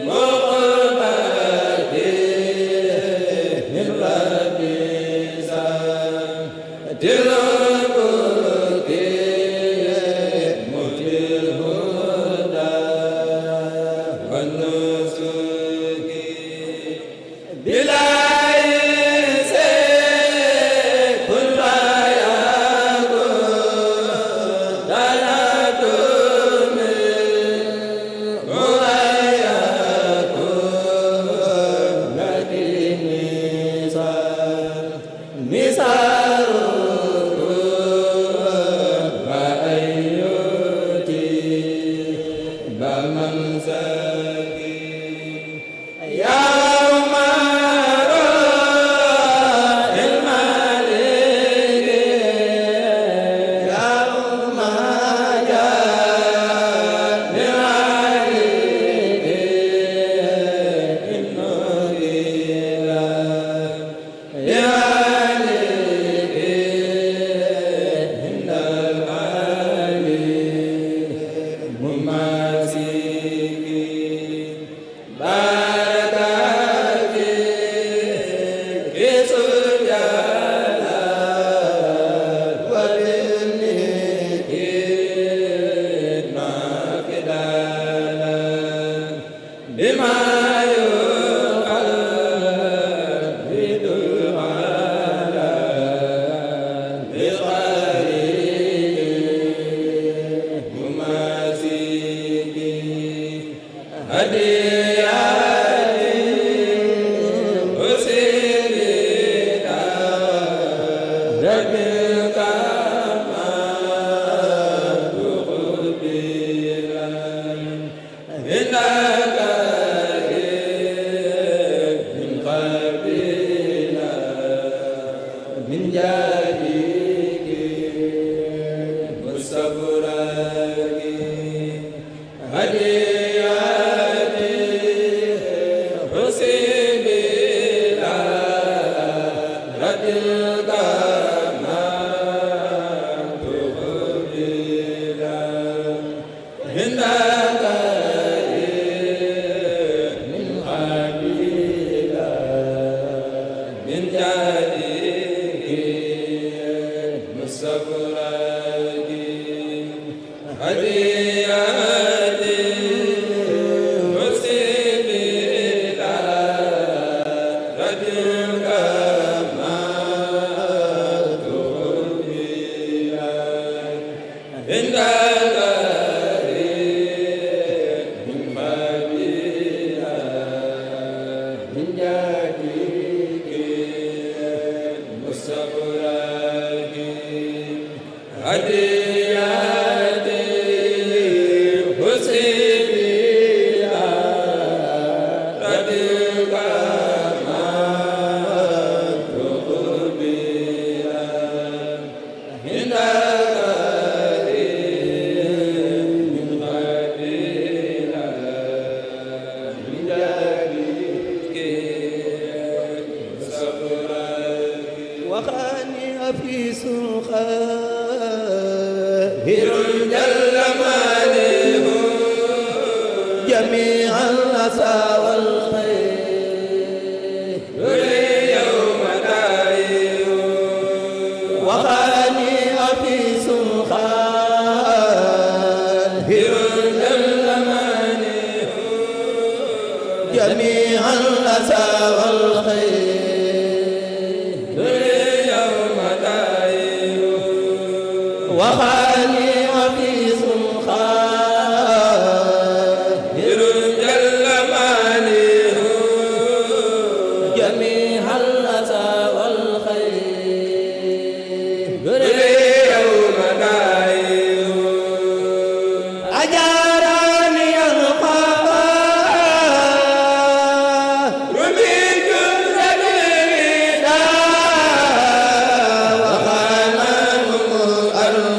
mo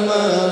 ma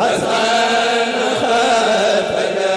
حسن خفجا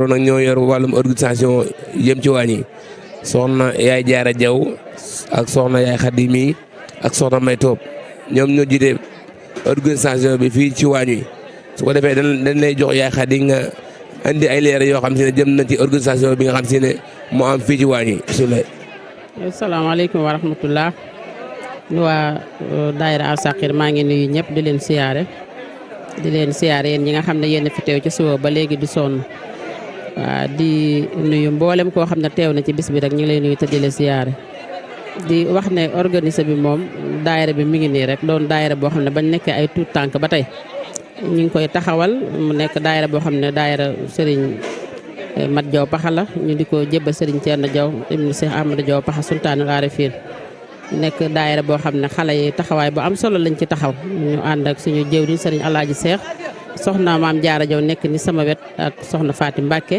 nag ñoo yor wàllum organisation yëm ci waañ yi soxna yaay jaara jaw ak soxna yaay xadi mi ak soxna may toob ñoom ñoo jiite organisation bi fii ci waañ wi su ko defee dañ lay jox yaay xadi nga andi ay leer yoo xam si ne jëm na ci organisation bi nga xam si ne moo am fii ci waañ wi bismillah. asalaamaaleykum wa rahmatullah waa daayira Al-Sakhir maa ngi nuyu ñëpp di leen siyaare yéen ñi nga xam ne yéen fi teew ci suba ba léegi di sonn waa di nuyu mboolem koo xam ne teew na ci bis bi rek ñu ngi lay nuyu te di la siyaare di wax ne organiser bi moom daayira bi mi ngi nii rek doon daayira boo xam ne bañ nekkee ay tuut tànk ba tey ñu ngi koy taxawal mu nekk daayira boo xam ne daayira Serigne Mat Jaw Paxa la ñu di ko jébbal Serigne Thierno Jaw ibnu Cheikh Ahmadou Jaw Paxa sultaanul arifin nekk daayira boo xam ne xale yi taxawaay bu am solo lañ ci taxaw ñu ànd ak suñu jëwriñ Serigne Alaaji Seex soxna maam Jaara Jaw nekk ni sama wet ak soxna Faati Mbàkke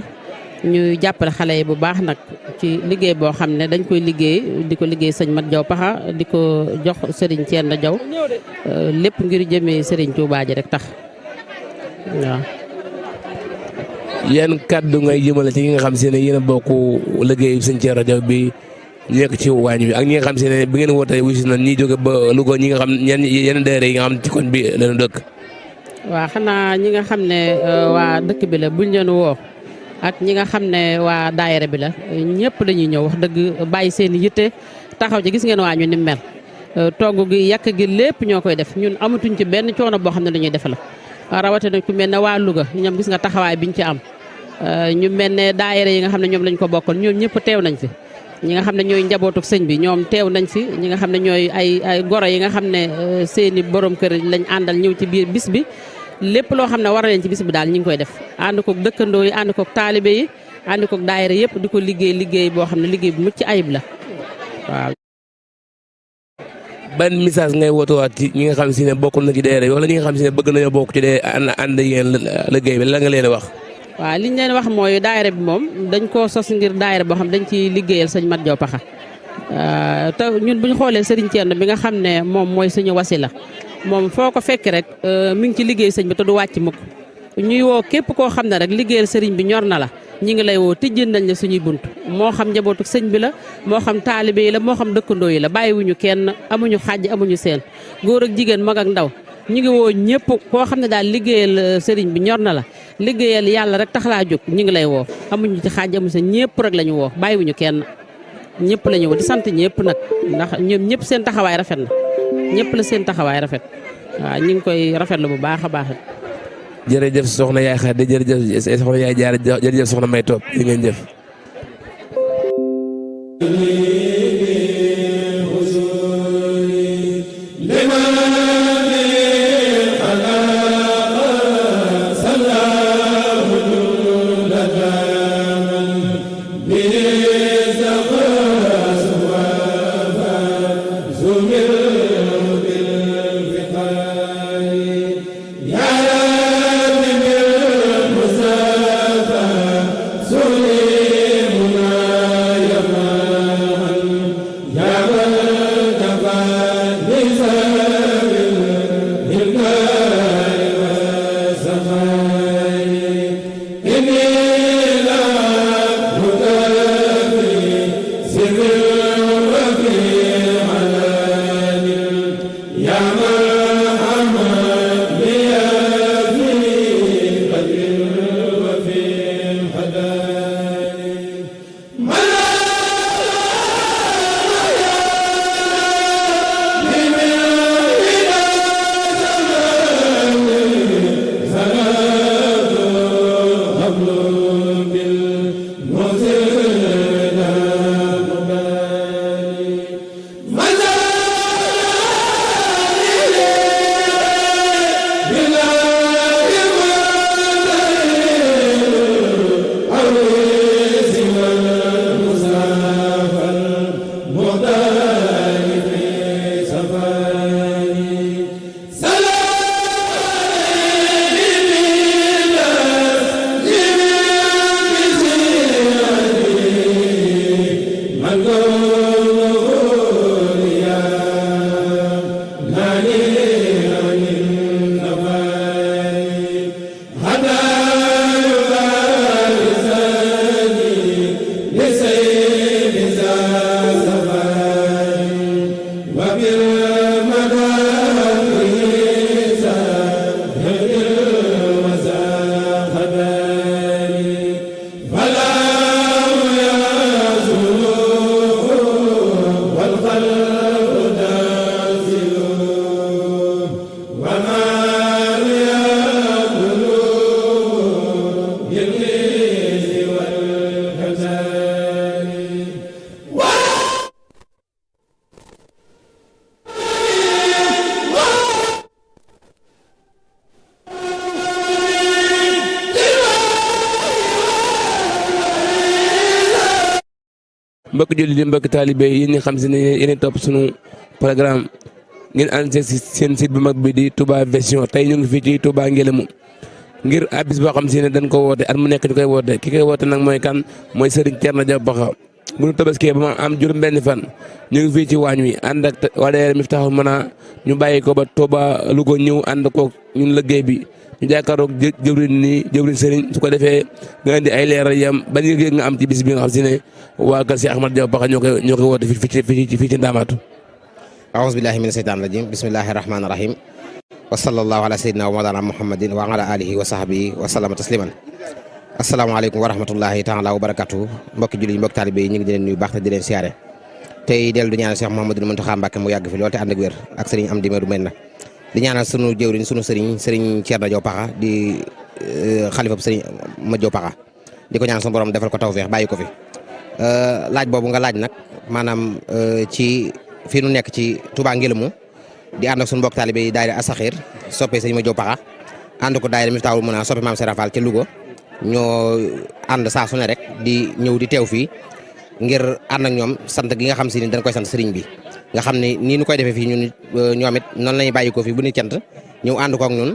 ñuy jàppale xale yi bu baax nag ci liggéey boo xam ne dañ koy liggéey di ko liggéey sëñ Mat Jaw Paxa di ko jox Serigne Thierno Jaw lépp ngir jëmee Serigne Touba ji rek tax waaw. yan kàddu ngay jëmale ci ñi nga xam si ne yéen a bokk liggéey sëñ Thierno Jaw bi nekk ci waañ bi ak ñi nga xam si ne bi ngeen wootee wusi na ñi jóge ba Louga ñi nga xam yenn daayira yi nga xam ci koñ bi lañu dëkk. waaw xanaa ñi nga xam ne waa dëkk bi la buñ leen woo ak ñi nga xam ne waa daayira bi la ñëpp dañuy ñëw wax dëgg bàyyi seen yitte taxaw ci gis ngeen waañu ni mel togg gi yàq gi lépp ñoo koy def ñun amatuñ ci benn coono boo xam ne dañuy def la rawatina ku mel ne waa Louga ñoom gis nga taxawaay biñ ci am ñu mel ne daayira yi nga xam ne ñoom lañ ko bokkal ñoom ñëpp teew nañ fi ñi nga xam ne ñooy njabootuk sëñ bi ñoom teew nañ fi ñi nga xam ne ñooy ay goro yi nga xam ne seeni borom kër lañ àndal ñëw ci biir bis bi lépp loo xam ne war leen ci bis bi daal ñu ngi koy def ànd kook dëkkandoo yi ànd kook taalibe yi ànd kook daayira yëpp di ko liggéey boo xam ne liggéey bu mucc ayib la waaw. ban message ngay wootewaat ci ñi nga xam si ne bokk na ci daayira wala ñi nga xam si ne bëgg nañoo bokk ci dee ànd yéen liggéey bi la nga leen wax. waaw li ñu leen wax mooy daayira bi moom dañ koo sos ngir daayira boo xam dañ ciy liggéeyal sëñ Mat Jaw Paxa te ñun bu ñu xoolee Serigne Thierno bi nga xam ne moom mooy suñu wasila moom foo ko fekk rek mi ngi ci liggéey sëñ bi te du wàcc mukk ñuy woo képp koo xam ne rek liggéeyal Serigne bi ñor na la ñi ngi lay woo tijjin nañ la suñuy bunt moo xam njabootu sëñ bi la moo xam taalibe yi la moo xam dëkkandoo yi la bàyyiwuñu kenn amuñu xàjj amuñu seen góor ak jigéen mag ak ndaw ñu ngi woo ñëpp koo xam ne daal liggéeyal sëriñ bi ñor na la liggéeyal yàlla rek tax laa jóg ñu ngi lay woo amuñu ci xaaj amuñu seen ñëpp rek la ñu woo bàyyiwuñu kenn ñëpp la ñu woo di sant ñëpp nag ndax ñoom ñëpp seen taxawaay rafet na ñëpp la seen taxawaay rafet waaw ñu ngi koy rafetlu bu baax a baax. jërëjëf soxna yaay Xadi jërëjëf soxna yaay Jaara jërëjëf soxna May Top li ngeen jëf. mbokk jullit yi mbokk taalibe yi ñi xam si ne yéen topp sunu programme ngeen ànd si seen site bu mag bi di Touba Vision tey ñu ngi fii ci Touba Ngélémou ngir bis boo xam si ne dañ ko woote at mu nekk ñu koy woote ki koy woote nag mooy kan mooy Serigne Thierno Diaw Pakha bu ñu tabaskee ba ma am juróom benn fan ñu ngi fii ci waañ wi ànd ak waa daayira Miftahoul Mana ñu bàyyi ko ba Touba Louga ñëw ànd koog ñun liggéey bi ñu jàkkaaroog jëwriñ Serigne su ko defee nga indi ay leeral yam ban yëg-yëg nga am ci bis bi nga xam si ne waa kër si Ahmad Diaw Pakha ñoo koy woote fii ci Ndamatou. aouzu billahi mina seytaani rajim bismillahi rahmaani rahim wa sallallahu ala sayyidina wa mawlana muhammadin wa ala alihi wa sahbihi wa sallama tasliman asalaamaaleykum wa rahmatullahi taala wa barakatuh mbokki jullit yi mbokki taalibe yi ñu ngi di leen nuyu baax te di leen siyaare tey dellu di ñaanal Cheikh Mouhamadou Mountakha Mbacké mu yàgg fi loolu te ànd ak wér ak sëriñ Amdi Medu Mbenn di ñaanal sunu jëwriñ sunu sëriñ Thierno Diaw Pakha di xalifab sëriñ Mat Diaw Pakha di ko ñaan sunu borom defal ko tawfeex bàyyi ko fi laaj boobu nga laaj nag maanaam ci fii nu nekk ci Touba Ngélémou di ànd ak suñu mbokk taalibe yi daayira Asaxir soppe sëñ ma Jóob Paxa ànd ko daayira Miftahul Muna soppe maam Serap Fall ca Louga ñoo ànd saa su ne rek di ñëw di teew fii ngir ànd ak ñoom sant gi nga xam si ni dañ koy sant sëriñ bi nga xam ne nii nu koy defee fii ñun ñoom it noonu la ñuy bàyyi ko fii bu ñu cant ñëw ànd ko ak ñun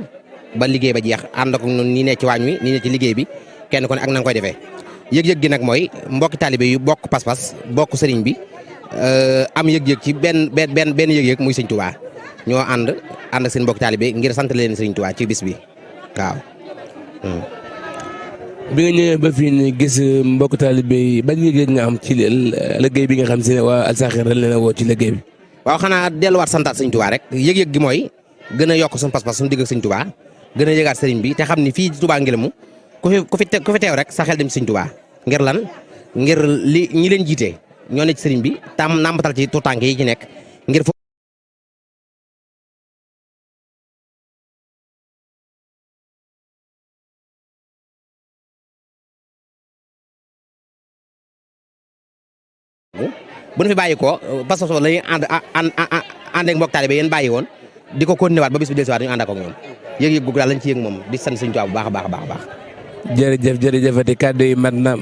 ba liggéey ba jeex ànd ko ak ñun nii ne ci waañ wi nii ne ci liggéey bi kenn ku ne ak na nga koy defee yëg-yëg gi nag mooy mbokki taalibe yu bokk pas-pas bokk sëriñ bi am yëg-yëg ci benn yëg-yëg muy sëñ Touba ñoo ànd ak seen mbokki taalibe ngir sant leen sëriñ Touba ci bis bi waaw. bi nga ñëwee ba fii nii gis mbokk taalibe yi ban yëg-yëg nga am ci liggéey bi nga xam si ne waa Asaxir dañ leen a woo ci liggéey bi. waaw xanaa delluwaat santaat sëñ Touba rek yëg-yëg gi mooy gën a yokk suñu pas-pas suñu digg ak sëñ Touba gën a yëgaat sëriñ bi te xam ni fii Touba Ngélémou ku fi teew rek sa xel dem ci sëñ Touba ngir lan ngir li ñi leen jiite ñoo ne ci sëriñ bi tam nàmbatal ci tuutànk yi ci nekk ngir bu ñu fi bàyyi ko parce que la ñuy ànd ak mbokk taalibe yéen bàyyi woon di ko continué waat ba bis bi dellusiwaat ñu ànd ak moom yëg-yëg googu daal lañ ci yëg moom di sant sëñ Touba bu baax a baax a baax. jërëjëf jërëjëfati kàddu yi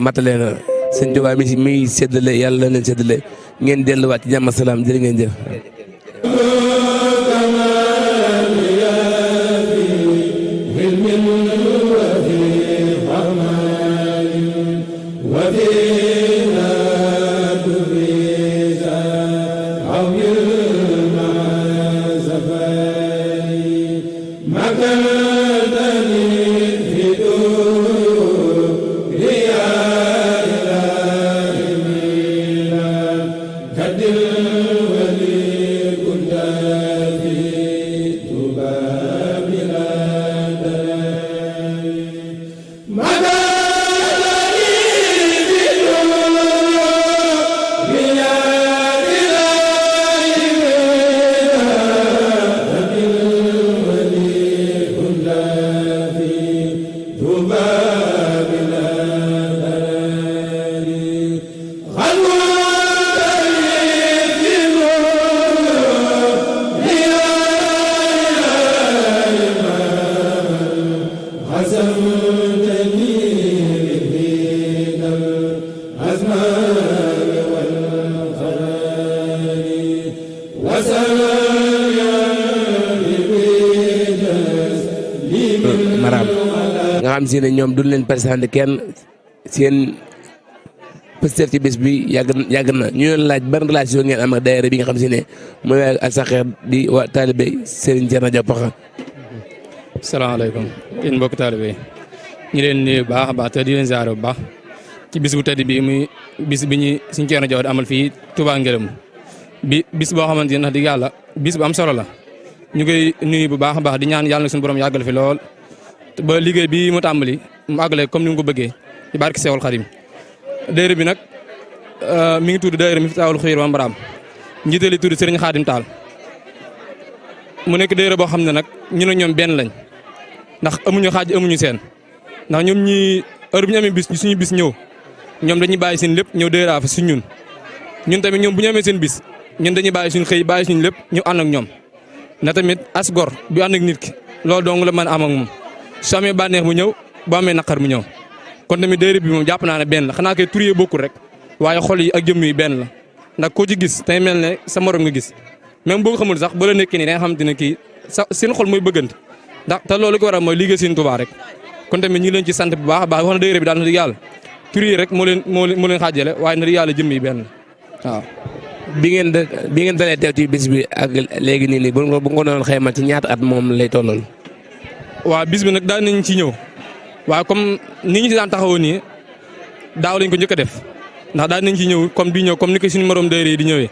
matale na sëñ Touba mi séddale yàlla na leen séddale ngeen delluwaat ci jàmm salaam jërë ngeen jëf. nga xam si ne ñoom duñ leen présenté kenn seen pëstef ci bés bi yàgg na ñu leen laaj ban relation ngeen am ak daayira bi nga xam si ne mooy Asaxir di waa taalibe Serigne Thierno Diop Paxa. salaamaaleykum yéen mbokk taalibe yi ñu leen nuyu bu baax a baax te di leen ziare bu baax ci bis bu tedd bi muy bis bi ñu Serigne Thierno Diop amal fii Touba Ngélémou bi bis boo xamante ne wax dëgg yàlla bis bu am solo la ñu koy nuyu bu baax a baax di ñaan yàlla na suñu borom yàggal fi lool ba liggéey bi mu tàmbali mu àggale comme ni mu ko bëggee ci barke Seexul Xadim daayira bi nag mi ngi tudd daayira Miftahul Xuyr wa Mbaraam njiitali tudd Serigne Khadim Tall mu nekk daayira boo xam ne nag ñu ne ñoom benn lañ ndax amuñu xaaj amuñu seen ndax ñoom ñi heure bu ñu amee bis suñu bis ñëw ñoom dañuy bàyyi seen lépp ñëw daayira fa su ñun tamit ñoom bu ñu amee seen bis ñun dañuy bàyyi suñu xëy bàyyi suñu lépp ñu ànd ak ñoom na tamit as gor bu ànd ak nit ki loolu dong la mën a am ak moom su amee bànneex mu ñëw bu amee naqar mu ñëw kon tamit daayira bi moom jàpp naa ne benn la xanaa kay tur yi bokkul rek waaye xol yi ak jëmm yi benn la ndax koo ci gis tey mel ne sa morom nga gis même boo ko xamul sax ba la nekkee nii da nga xamante ne kii sa seen xol mooy bëggante ndax te loolu ko waral mooy liggéey Sëriñ Tuubaa rek kon tamit ñu ngi leen ci sant bu baax a baax wax na daayira bi daal na di yàlla tur yi rek moo leen xaajale waaye na di yàlla jëmm yi benn la waaw. bi ngeen dalee teew ci bis bi ak léegi nii bu nga doon xayma ci ñaata at moom lay tolloon. waaw bis bi nag daan nañ ci ñëw waaye comme ni ñu ci daan taxawoo nii daaw lañ ko njëkk a def ndax daan nañ ci ñëw comme di ñëw comme ni ko suñu morom daayira yi di ñëwee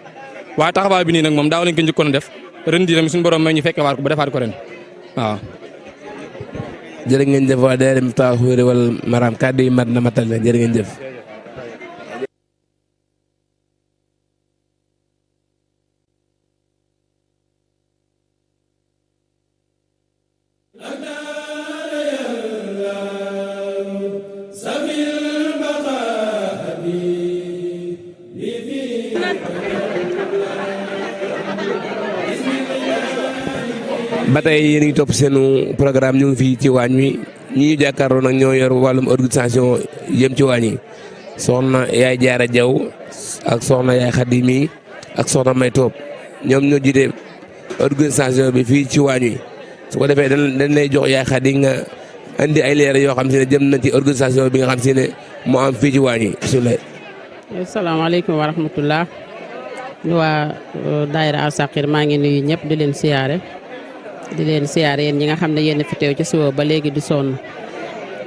waaye taxawaay bi nii nag moom daaw lañ ko njëkkoon a def ren jii tamit suñu borom may ñu fekke waat ko ba defaat ko ren waaw. jërë ngeen jëf waa daayira Miftahul Xuyr wal Mbaraam kàddu yi mat na matal na jërë ngeen jëf. ba tey yéen a ngi topp seenu programme ñu ngi fii ci waañ wi ñi ñu jàkkaarloo nag ñoo yor wàllum organisation yëm ci waañ yi soxna yaay jaara jaw ak soxna yaay xaddi mi ak soxna may toob ñoom ñoo jiite organisation bi fii ci waañ wi su ko defee dañ lay jox yaay xaddi nga andi ay leer yoo xam si ne jëm na ci organisation bi nga xam si ne moo am fii ci waañ wi bisimilah. asalaamaaleykum wa rahmatullah waa daayira Al-Sakhir maa ngi nuyu ñëpp di leen siyaare yéen ñi nga xam ne yéen fi teew ci suba ba léegi di sonn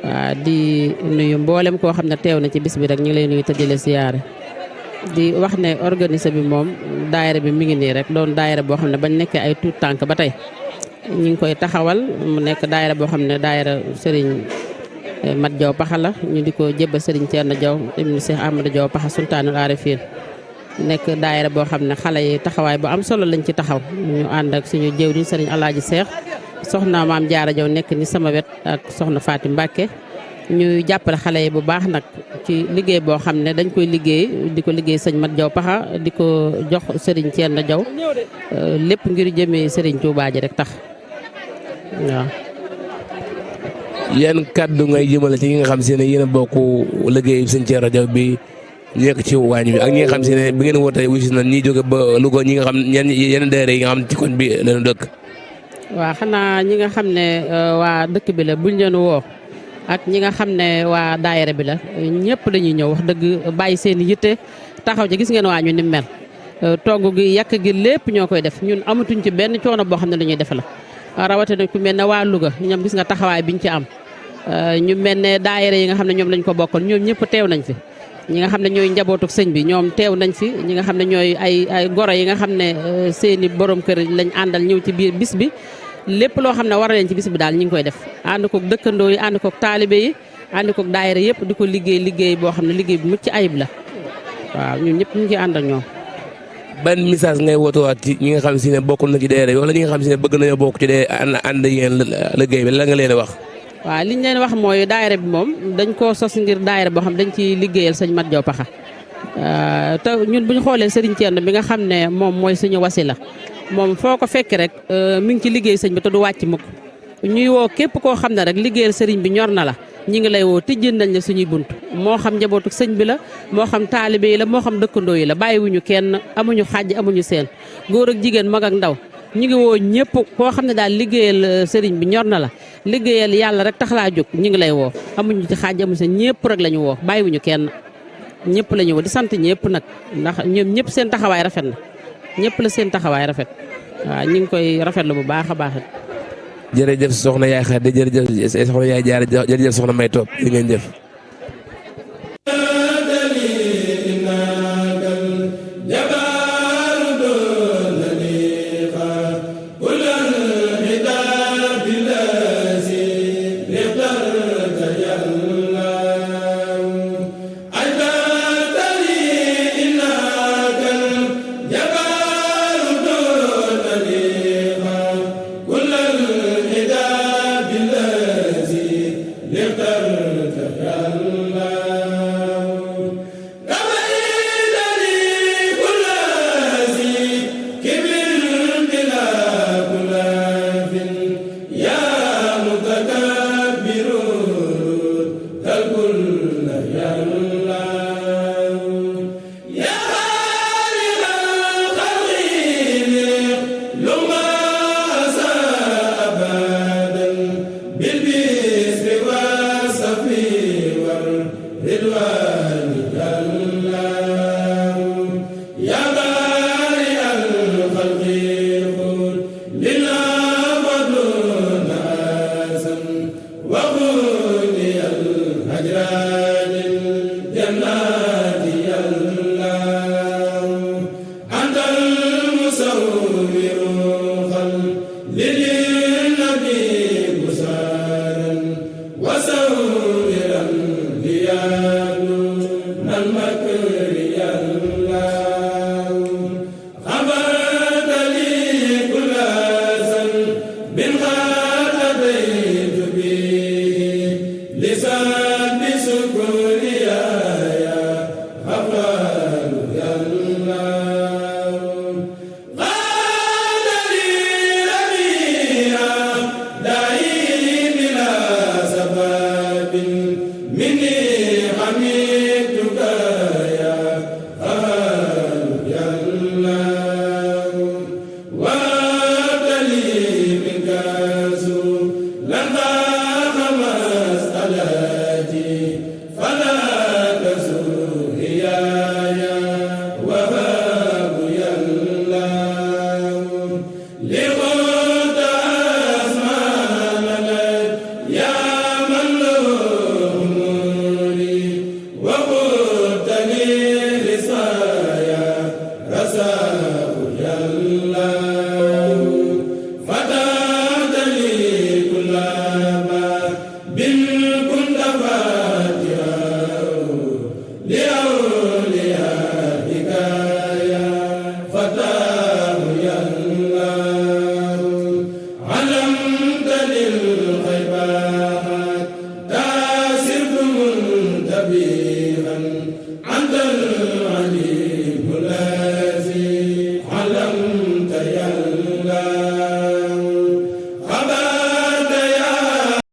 waa di nuyu mboolem koo xam ne teew na ci bis bi rek ñu ngi lay nuyu te di la siyaare di wax ne organiser bi moom daayira bi mi ngi nii rek doon daayira boo xam ne bañ nekkee ay tuut tànk ba tey ñu ngi koy taxawal mu nekk daayira boo xam ne daayira Serigne Mat Jaw Paxa la ñu di ko jébbal Serigne Thierno Jaw ibnu Cheikh Ahmadou Jaw Paxa sultaanul arifin nekk daayira boo xam ne xale yi taxawaay bu am solo lañ ci taxaw ñu ànd ak suñu jëwriñ Serigne Alaaji Seex soxna maam Jaara Jaw nekk ni sama wet ak soxna Faati Mbàkke ñu jàppale xale yi bu baax nag ci liggéey boo xam ne dañ koy liggéey di ko liggéey sëñ Mat Jaw Paxa di ko jox Serigne Thierno Jaw lépp ngir jëmee Serigne Touba ji rek tax waaw. yan kàddu ngay jëmale ci ñi nga xam si ne yéen a bokk liggéey sëñ Thierno Jaw bi nekk ci waañ bi ak ñi nga xam si ne bi ngeen wootee wusi na ñi jóge ba Louga ñi nga xam yenn daayira yi nga xam ci koñ bi lañu dëkk. waaw xanaa ñi nga xam ne waa dëkk bi la buñ leen woo ak ñi nga xam ne waa daayira bi la ñëpp dañuy ñëw wax dëgg bàyyi seen yitte taxaw ci gis ngeen waañu ni mel togg gi yàq gi lépp ñoo koy def ñun amatuñ ci benn coono boo xam ne dañuy def la rawatina ku mel ne waa Louga ñoom gis nga taxawaay biñ ci am ñu mel ne daayira yi nga xam ne ñoom lañ ko bokkal ñoom ñëpp teew nañ fi ñi nga xam ne ñooy njabootuk sëñ bi ñoom teew nañ fi ñi nga xam ne ñooy ay goro yi nga xam ne seeni borom kër lañ àndal ñëw ci biir bis bi lépp loo xam ne war leen ci bis bi daal ñu ngi koy def ànd kook dëkkandoo yi ànd kook taalibe yi ànd kook daayira yëpp di ko liggéey boo xam ne liggéey bu mucc ayib la waaw ñun ñëpp ñu ngi ànd ak ñoom. ban message ngay wootewaat ci ñi nga xam si ne bokk na ci daayira wala ñi nga xam si ne bëgg nañoo bokk ci dee ànd yéen liggéey bi la nga leen wax. waaw liñ leen wax mooy daayira bi moom dañ koo sos ngir daayira boo xam dañ ci liggéeyal sëñ Mat Jaw Paxa te ñun bu ñu xoolee Serigne Thierno bi nga xam ne moom mooy suñu wasila moom foo ko fekk rek mi ngi ci liggéey sëñ bi te du wàcc mukk ñuy woo képp koo xam ne rek liggéeyal Serigne bi ñor na la ñi ngi lay woo tijjën nañ la suñuy bunt moo xam njabootu sëñ bi la moo xam taalibe yi la moo xam dëkkandoo yi la bàyyiwuñu kenn amuñu xàjj amuñu seen góor ak jigéen mag ak ndaw ñu ngi woo ñëpp koo xam ne daal liggéeyal Serigne bi ñor na la liggéeyal yàlla rek tax laa jóg ñu ngi lay woo amuñu ci xaaj amuñu seen ñëpp rek la ñu woo bàyyiwuñu kenn ñëpp la ñu woo di sant ñëpp nag ndax ñoom ñëpp seen taxawaay rafet na ñëpp la seen taxawaay rafet waaw ñu ngi koy rafetlu bu baax a baax. jërëjëf soxna yaay Xadi jërëjëf soxna yaay Jaara jërëjëf soxna May Toob li ngeen jëf. لقد Muhammad